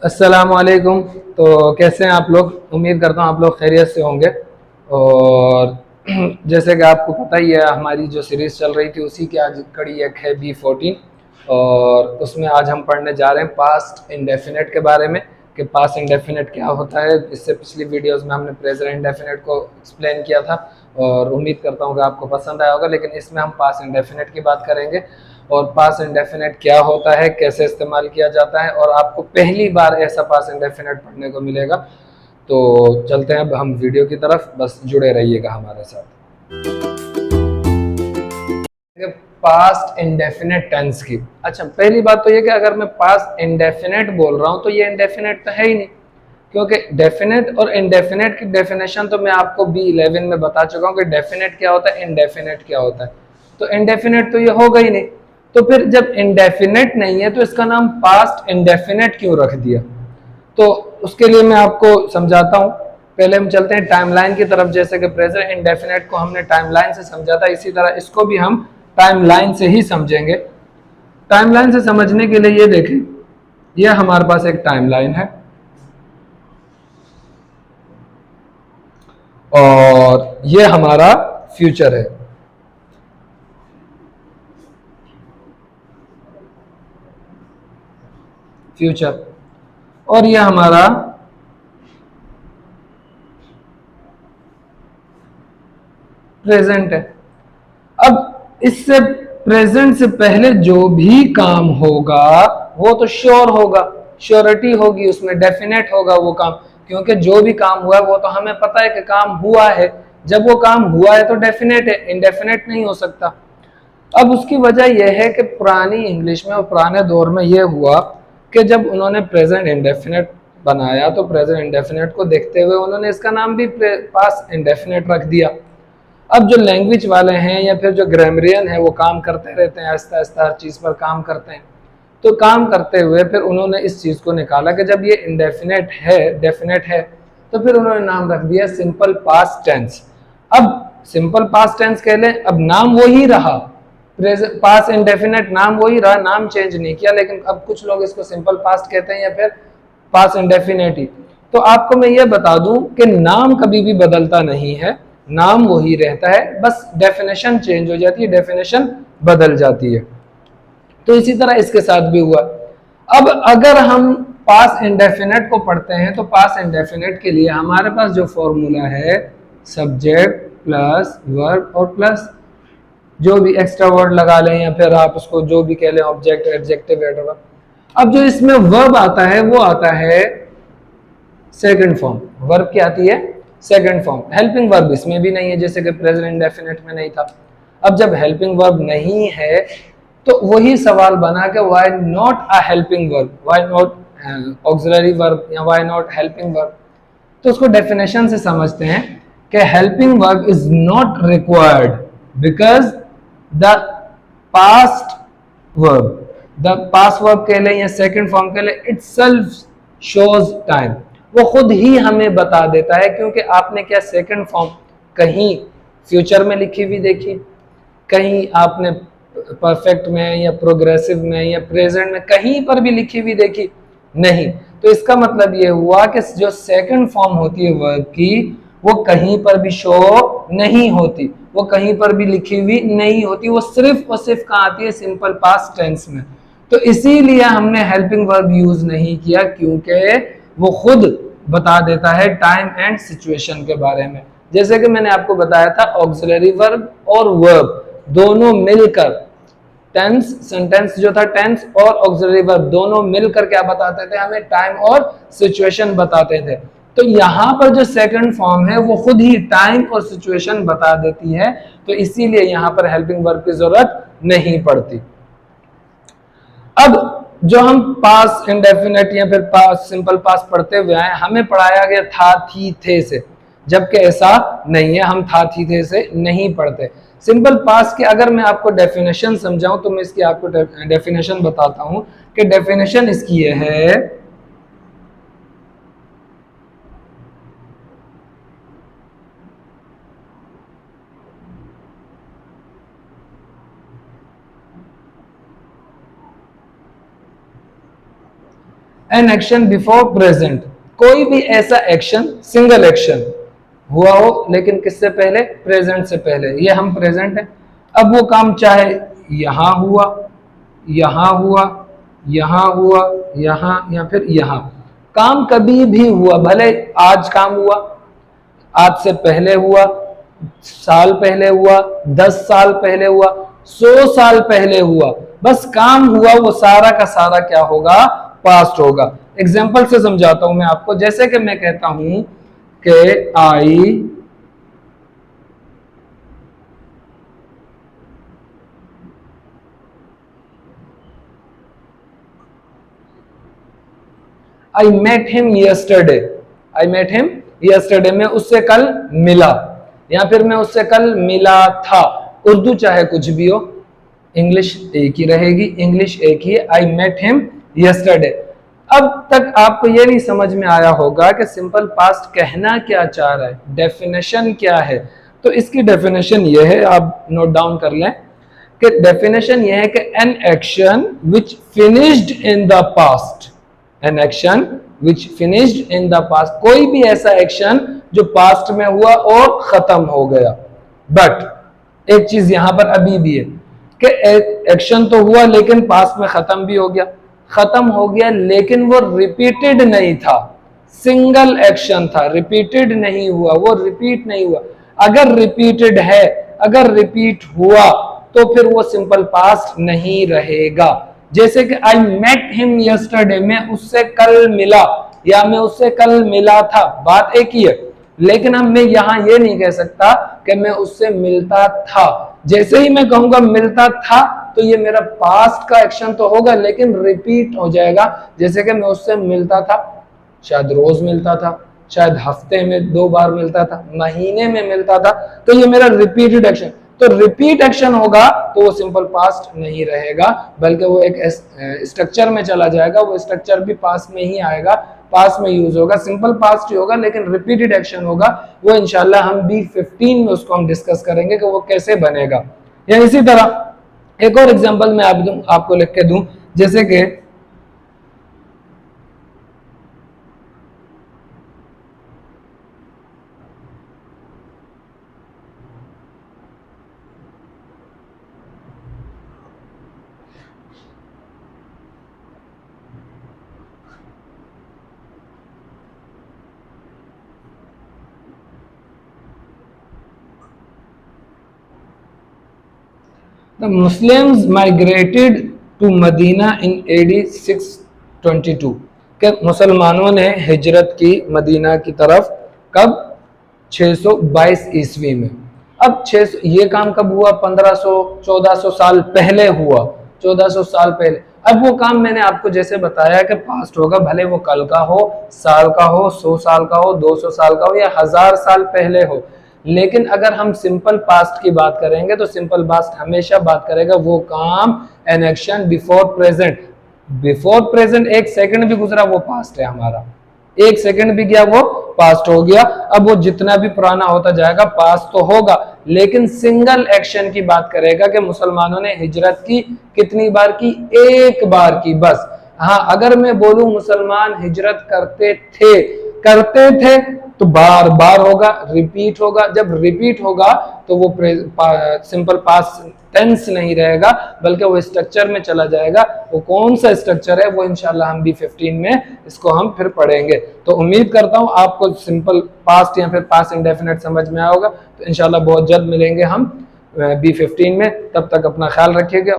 अस्सलाम वालेकुम। तो कैसे हैं आप लोग? उम्मीद करता हूँ आप लोग खैरियत से होंगे। और जैसे कि आपको पता ही है, हमारी जो सीरीज़ चल रही थी उसी की आज कड़ी एक है B14। और उसमें आज हम पढ़ने जा रहे हैं पास्ट इंडेफिनेट के बारे में कि पास्ट इंडेफिनेट क्या होता है। इससे पिछली वीडियोस में हमने प्रेजेंट इंडेफिनेट को एक्सप्लेन किया था और उम्मीद करता हूँ कि आपको पसंद आया होगा। लेकिन इसमें हम पास्ट इंडेफिनेट की बात करेंगे और पास इंडेफिनेट क्या होता है, कैसे इस्तेमाल किया जाता है, और आपको पहली बार ऐसा पास इंडेफिनेट पढ़ने को मिलेगा। तो चलते हैं अब हम वीडियो की तरफ, बस जुड़े रहिएगा हमारे साथ। पास्ट इंडेफिनेट टेंस की, अच्छा पहली बात तो ये कि अगर मैं पास्ट इंडेफिनेट बोल रहा हूँ तो ये इंडेफिनेट तो है ही नहीं, क्योंकि डेफिनेट और इंडेफिनेट की डेफिनेशन तो मैं आपको B11 में बता चुका हूँ कि डेफिनेट क्या होता है, इंडेफिनेट क्या होता है। तो इंडेफिनेट तो ये होगा ही नहीं, तो फिर जब इंडेफिनेट नहीं है तो इसका नाम पास्ट इंडेफिनेट क्यों रख दिया? तो उसके लिए मैं आपको समझाता हूँ। पहले हम चलते हैं टाइमलाइन की तरफ। जैसे कि प्रेजेंट इंडेफिनेट को हमने टाइमलाइन से समझा था, इसी तरह इसको भी हम टाइमलाइन से ही समझेंगे। टाइमलाइन से समझने के लिए ये देखें, यह हमारे पास एक टाइमलाइन है और ये हमारा फ्यूचर है। फ्यूचर और ये हमारा प्रेजेंट है। अब इससे प्रेजेंट से पहले जो भी काम होगा वो तो श्योर होगा, श्योरिटी होगी उसमें, डेफिनेट होगा वो काम, क्योंकि जो भी काम हुआ है वो तो हमें पता है कि काम हुआ है। जब वो काम हुआ है तो डेफिनेट है, इंडेफिनेट नहीं हो सकता। अब उसकी वजह यह है कि पुरानी इंग्लिश में और पुराने दौर में यह हुआ कि जब उन्होंने प्रेजेंट इंडेफिनेट बनाया तो प्रेजेंट इंडेफिनेट को देखते हुए उन्होंने इसका नाम भी पास्ट इंडेफिनेट रख दिया। अब जो लैंग्वेज वाले हैं या फिर जो ग्रामरियन है वो काम करते रहते हैं, आहिस्ता आहिस्ता हर चीज़ पर काम करते हैं। तो काम करते हुए फिर उन्होंने इस चीज़ को निकाला कि जब ये इंडेफिनेट है, डेफिनेट है, तो फिर उन्होंने नाम रख दिया सिंपल पास्ट टेंस। अब सिंपल पास्ट टेंस कह लें, अब नाम वही रहा, पास्ट इंडेफिनेट नाम वही रहा, नाम चेंज नहीं किया, लेकिन अब कुछ लोग इसको सिंपल पास्ट कहते हैं या फिर पास्ट इंडेफिनेट ही। तो आपको मैं ये बता दूं कि नाम कभी भी बदलता नहीं है, नाम वही रहता है, बस डेफिनेशन चेंज हो जाती है, डेफिनेशन बदल जाती है। तो इसी तरह इसके साथ भी हुआ। अब अगर हम पास इंडेफिनेट को पढ़ते हैं तो पास इंडेफिनेट के लिए हमारे पास जो फॉर्मूला है, सब्जेक्ट प्लस वर्ब और प्लस जो भी एक्स्ट्रा वर्ड लगा लें या फिर आप उसको जो भी कह लें, ऑब्जेक्ट, एडजेक्टिव, एडवर्ब। अब जो इसमें वर्ब आता है वो आता है सेकंड फॉर्म। वर्ब क्या आती है? Second form. हेल्पिंग वर्ब इसमें भी नहीं है, जैसे कि प्रेजेंट इंडेफिनिट में नहीं था। अब जब हेल्पिंग वर्ब नहीं है तो वही सवाल बना कि why not a helping verb, why not auxiliary verb या व्हाई नॉट हेल्पिंग वर्ब। तो उसको डेफिनेशन से समझते हैं कि helping verb is not required because the past verb, the past verb कह लें या सेकंड फॉर्म कह लें, इट सेल्फ शोज टाइम, वो खुद ही हमें बता देता है। क्योंकि आपने क्या सेकंड फॉर्म कहीं फ्यूचर में लिखी हुई देखी, कहीं आपने परफेक्ट में या प्रोग्रेसिव में या प्रेजेंट में कहीं पर भी लिखी हुई देखी? नहीं। तो इसका मतलब ये हुआ कि जो सेकंड फॉर्म होती है वर्ब की वो कहीं पर भी शो नहीं होती, वो कहीं पर भी लिखी हुई नहीं होती, वो सिर्फ और सिर्फ कहाँ आती है? सिंपल पास्ट टेंस में। तो इसीलिए हमने हेल्पिंग वर्ब यूज नहीं किया, क्योंकि वो खुद बता देता है टाइम एंड सिचुएशन के बारे में। जैसे कि मैंने आपको बताया था, ऑक्सिलरी वर्ब और वर्ब दोनों मिलकर, टेंस सेंटेंस जो था, टेंस और ऑक्सिलरी वर्ब दोनों मिलकर क्या बताते थे? हमें टाइम और सिचुएशन बताते थे। तो यहां पर जो सेकंड फॉर्म है वो खुद ही टाइम और सिचुएशन बता देती है, तो इसीलिए यहां पर हेल्पिंग वर्ब की जरूरत नहीं पड़ती। अब जो हम पास इंडेफिनेट या फिर पास सिंपल पास पढ़ते हुए आए, हमें पढ़ाया गया था, थी, थे से, जबकि ऐसा नहीं है, हम था, थी, थे से नहीं पढ़ते। सिंपल पास के अगर मैं आपको डेफिनेशन समझाऊं तो मैं इसकी आपको डेफिनेशन बताता हूं कि डेफिनेशन इसकी ये है एन एक्शन बिफोर प्रेजेंट, कोई भी ऐसा एक्शन, सिंगल एक्शन हुआ हो लेकिन किससे पहले, प्रेजेंट से पहले, ये हम प्रेजेंट है। अब वो काम चाहे यहां हुआ, यहां हुआ, यहां हुआ, यहां या फिर यहां, काम कभी भी हुआ, भले आज काम हुआ, आज से पहले हुआ, साल पहले हुआ, 10 साल पहले हुआ, 100 साल पहले हुआ, बस काम हुआ, वो सारा का सारा क्या होगा, पास्ट होगा। एग्जाम्पल से समझाता हूं मैं आपको, जैसे कि मैं कहता हूं कि I met him yesterday, I met him yesterday, मैं उससे कल मिला, या फिर मैं उससे कल मिला था। उर्दू चाहे कुछ भी हो, इंग्लिश एक ही रहेगी, इंग्लिश एक ही है, आई मेट हिम यस्टरडे। अब तक आपको ये नहीं समझ में आया होगा कि सिंपल पास्ट कहना क्या चाह रहा है, डेफिनेशन क्या है। तो इसकी डेफिनेशन ये है, आप नोट डाउन कर लें कि डेफिनेशन ये है कि an action which finished in the past, an action which finished in the past, कोई भी ऐसा एक्शन जो पास्ट में हुआ और खत्म हो गया। बट एक चीज यहां पर अभी भी है कि एक्शन तो हुआ लेकिन पास्ट में खत्म भी हो गया, खत्म हो गया लेकिन वो रिपीटेड नहीं था, सिंगल एक्शन था, रिपीटेड नहीं हुआ, वो रिपीट नहीं हुआ। अगर रिपीटेड है, अगर रिपीट हुआ तो फिर वो सिंपल पास्ट नहीं रहेगा। जैसे कि आई मेट हिम यस्टरडे, मैं उससे कल मिला या मैं उससे कल मिला था, बात एक ही है, लेकिन अब मैं यहां ये नहीं कह सकता कि मैं उससे मिलता था। जैसे ही मैं कहूंगा मिलता था तो ये मेरा पास्ट का एक्शन तो होगा लेकिन रिपीट हो जाएगा। जैसे कि मैं उससे मिलता था, शायद रोज मिलता था, शायद हफ्ते में 2 बार मिलता था, महीने में मिलता था, तो ये मेरा रिपीटेड एक्शन, तो रिपीट एक्शन होगा तो वो सिंपल पास्ट नहीं रहेगा, बल्कि वो एक स्ट्रक्चर में चला जाएगा, वो स्ट्रक्चर भी पास्ट में ही आएगा, पास्ट में यूज होगा, सिंपल पास्ट ही होगा लेकिन रिपीटेड एक्शन होगा। वो इंशाल्लाह हम B15 में उसको हम डिस्कस करेंगे कि वो कैसे बनेगा। या इसी तरह एक और एग्जांपल मैं आपको लिख के दूं, जैसे कि The Muslims migrated to Medina in AD 622, कि मुसलमानों ने हिजरत की मदीना की तरफ कब, 622 ईस्वी में। अब 600 ये काम कब हुआ, 1500-1400 साल पहले हुआ, 1400 साल पहले। अब वो काम मैंने आपको जैसे बताया कि पास्ट होगा, भले वो कल का हो, साल का हो, 100 साल का हो, 200 साल का हो या 1000 साल पहले हो, लेकिन अगर हम सिंपल पास्ट की बात करेंगे तो सिंपल पास्ट हमेशा बात करेगा वो काम, an action before present, before present 1 second भी गुजरा वो पास्ट है हमारा, 1 सेकंड भी गया वो पास्ट हो गया। अब वो जितना भी पुराना होता जाएगा पास्ट तो होगा, लेकिन सिंगल एक्शन की बात करेगा कि मुसलमानों ने हिजरत की कितनी बार की, 1 बार की बस। हाँ, अगर मैं बोलूं मुसलमान हिजरत करते थे तो बार बार होगा, रिपीट होगा। जब रिपीट होगा तो वो सिंपल पास्ट टेंस नहीं रहेगा, बल्कि वो स्ट्रक्चर में चला जाएगा। वो कौन सा स्ट्रक्चर है वो इंशाल्लाह हम B15 में इसको हम फिर पढ़ेंगे। तो उम्मीद करता हूँ आपको सिंपल पास्ट या फिर पास्ट इंडेफिनिट समझ में आया होगा। तो इंशाल्लाह बहुत जल्द मिलेंगे हम B15 में, तब तक अपना ख्याल रखिएगा।